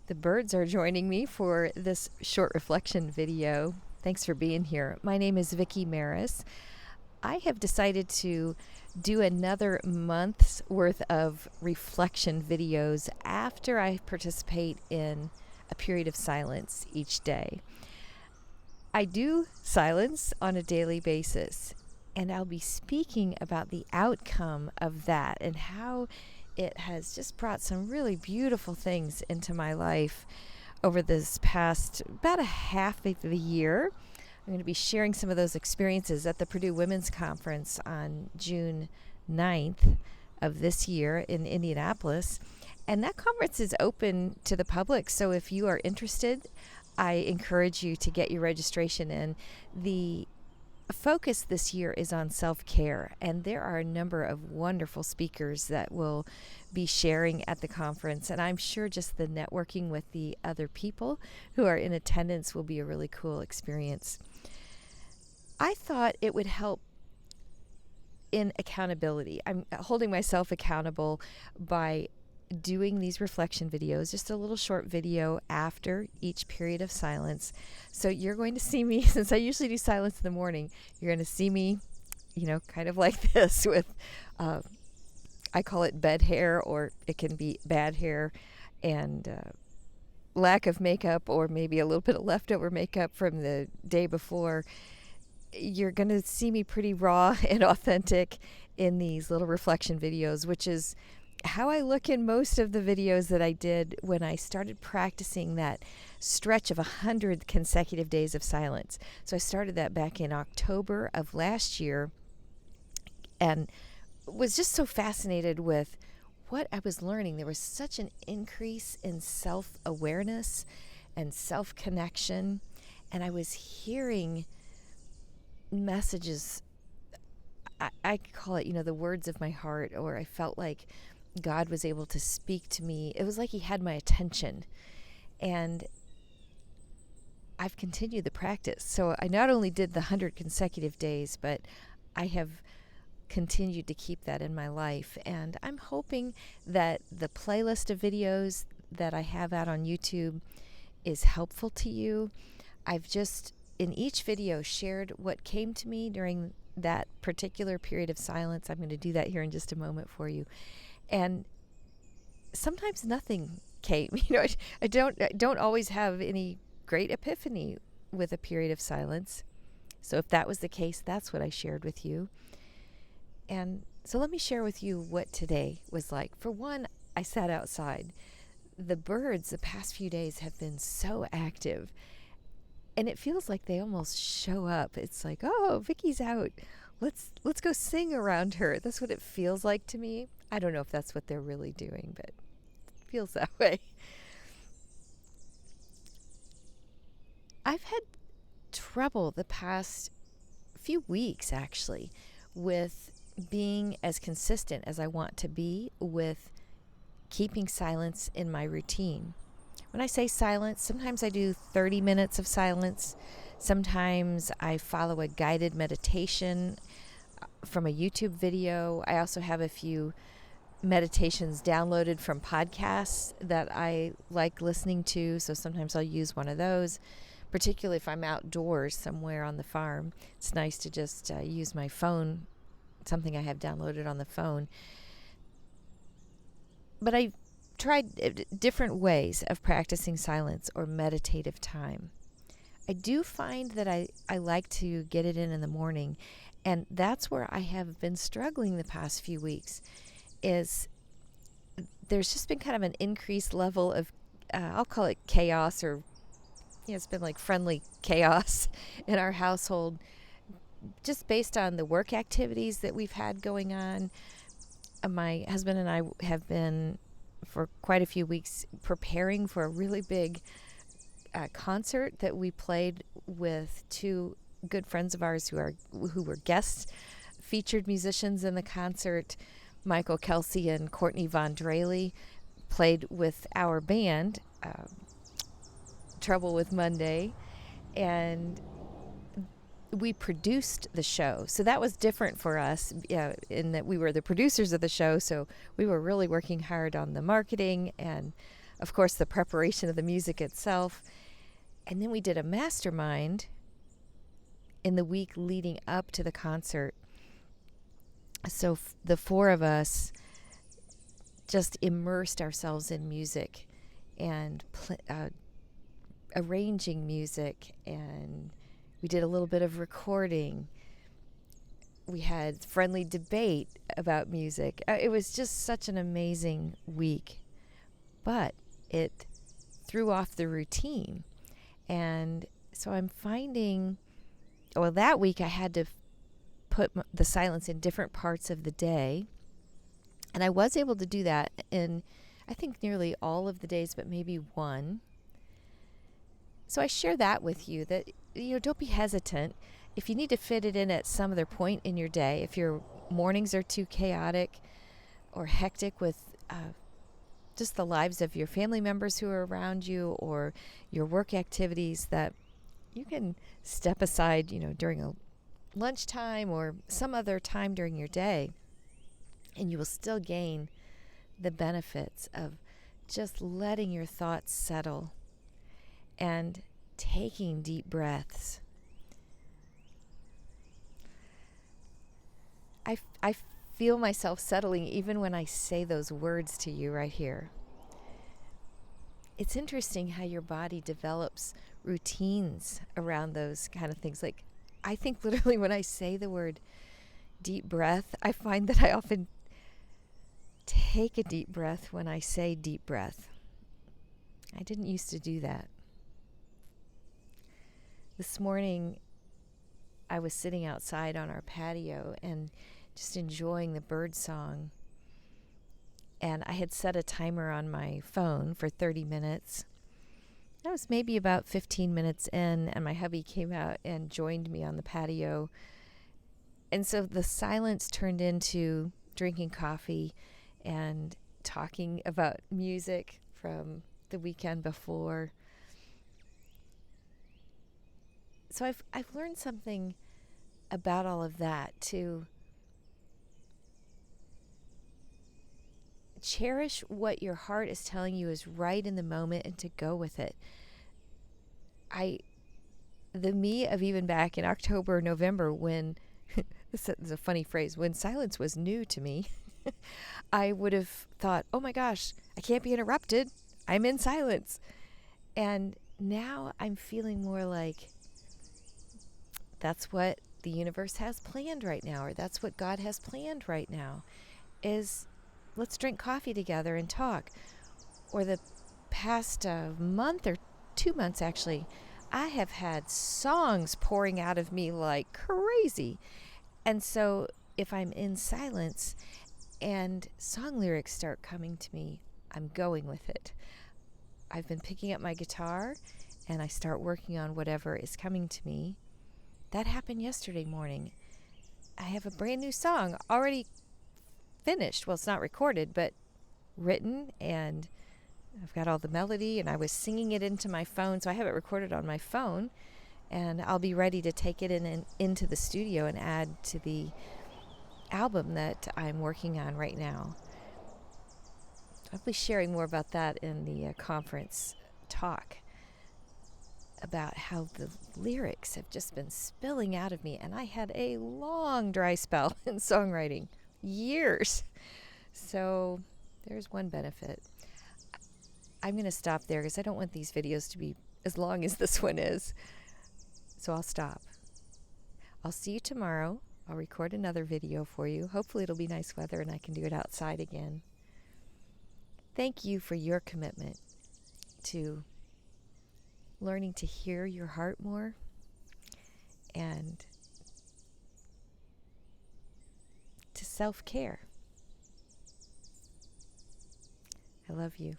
The birds are joining me for this short reflection video. Thanks for being here. My name is Vicki Maris. I have decided to do another month's worth of reflection videos after I participate in a period of silence each day. I do silence on a daily basis, and I'll be speaking about the outcome of that and how it has just brought some really beautiful things into my life over this past about a half of the year. I'm going to be sharing some of those experiences at the Purdue Women's Conference on June 9th of this year in Indianapolis. And that conference is open to the public, so if you are interested, I encourage you to get your registration in. The focus this year is on self-care, and there are a number of wonderful speakers that will be sharing at the conference, and I'm sure just the networking with the other people who are in attendance will be a really cool experience. I thought it would help in accountability. I'm holding myself accountable by doing these reflection videos, just a little short video after each period of silence. So you're going to see me, since I usually do silence in the morning, you're going to see me, kind of like this with, I call it bed hair, or it can be bad hair and lack of makeup, or maybe a little bit of leftover makeup from the day before. You're going to see me pretty raw and authentic in these little reflection videos, which is how I look in most of the videos that I did when I started practicing that stretch of 100 consecutive days of silence. So I started that back in October of last year and was just so fascinated with what I was learning. There was such an increase in self-awareness and self-connection, and I was hearing messages. I call it, the words of my heart, or I felt like God was able to speak to me. It was like he had my attention, and I've continued the practice. So I not only did the 100 consecutive days, but I have continued to keep that in my life. And I'm hoping that the playlist of videos that I have out on YouTube is helpful to you. I've just, in each video, shared what came to me during that particular period of silence. I'm going to do that here in just a moment for you. And sometimes nothing came. I don't always have any great epiphany with a period of silence. So if that was the case, that's what I shared with you. And so let me share with you what today was like. For one, I sat outside. The birds the past few days have been so active, and it feels like they almost show up. It's like, oh, Vicky's out. Let's go sing around her. That's what it feels like to me. I don't know if that's what they're really doing, but it feels that way. I've had trouble the past few weeks, actually, with being as consistent as I want to be with keeping silence in my routine. When I say silence, sometimes I do 30 minutes of silence. Sometimes I follow a guided meditation from a YouTube video. I also have a few meditations downloaded from podcasts that I like listening to, so sometimes I'll use one of those, particularly if I'm outdoors somewhere on the farm. It's nice to just use my phone, something I have downloaded on the phone. But I tried different ways of practicing silence or meditative time. I do find that I like to get it in the morning, and that's where I have been struggling the past few weeks. Is there's just been kind of an increased level of, I'll call it chaos, or it's been like friendly chaos in our household, just based on the work activities that we've had going on. My husband and I have been, for quite a few weeks, preparing for a really big concert that we played with two good friends of ours who were guest featured musicians in the concert. Michael Kelsey and Courtney Von Draley played with our band, Trouble with Monday, and we produced the show. So that was different for us, in that we were the producers of the show, so we were really working hard on the marketing and of course, the preparation of the music itself. And then we did a mastermind in the week leading up to the concert. So the four of us just immersed ourselves in music and arranging music, and we did a little bit of recording. We had friendly debate about music. It was just such an amazing week, but it threw off the routine. And so I'm finding, well, that week I had to put the silence in different parts of the day. And I was able to do that in, I think, nearly all of the days, but maybe one. So I share that with you, that, don't be hesitant. If you need to fit it in at some other point in your day, if your mornings are too chaotic or hectic with just the lives of your family members who are around you or your work activities, that you can step aside, during a lunchtime or some other time during your day, and you will still gain the benefits of just letting your thoughts settle and taking deep breaths. I feel myself settling even when I say those words to you right here. It's interesting how your body develops routines around those kind of things. Like, I think literally when I say the word deep breath, I find that I often take a deep breath when I say deep breath. I didn't used to do that. This morning, I was sitting outside on our patio and just enjoying the bird song. And I had set a timer on my phone for 30 minutes. I was maybe about 15 minutes in, and my hubby came out and joined me on the patio. And so the silence turned into drinking coffee and talking about music from the weekend before. So I've learned something about all of that, to cherish what your heart is telling you is right in the moment and to go with it. The me of even back in October, November, when this is a funny phrase, when silence was new to me, I would have thought, oh my gosh, I can't be interrupted. I'm in silence. And now I'm feeling more like that's what the universe has planned right now, or that's what God has planned right now, is let's drink coffee together and talk. Or the past month or 2 months, actually, I have had songs pouring out of me like crazy. And so if I'm in silence and song lyrics start coming to me, I'm going with it. I've been picking up my guitar and I start working on whatever is coming to me. That happened yesterday morning. I have a brand new song already finished. Well, it's not recorded, but written, and I've got all the melody, and I was singing it into my phone, so I have it recorded on my phone, and I'll be ready to take it into the studio and add to the album that I'm working on right now. I'll be sharing more about that in the conference talk, about how the lyrics have just been spilling out of me, and I had a long dry spell in songwriting, years. So there's one benefit. I'm going to stop there because I don't want these videos to be as long as this one is. So I'll stop. I'll see you tomorrow. I'll record another video for you. Hopefully it'll be nice weather and I can do it outside again. Thank you for your commitment to learning to hear your heart more and to self-care. I love you.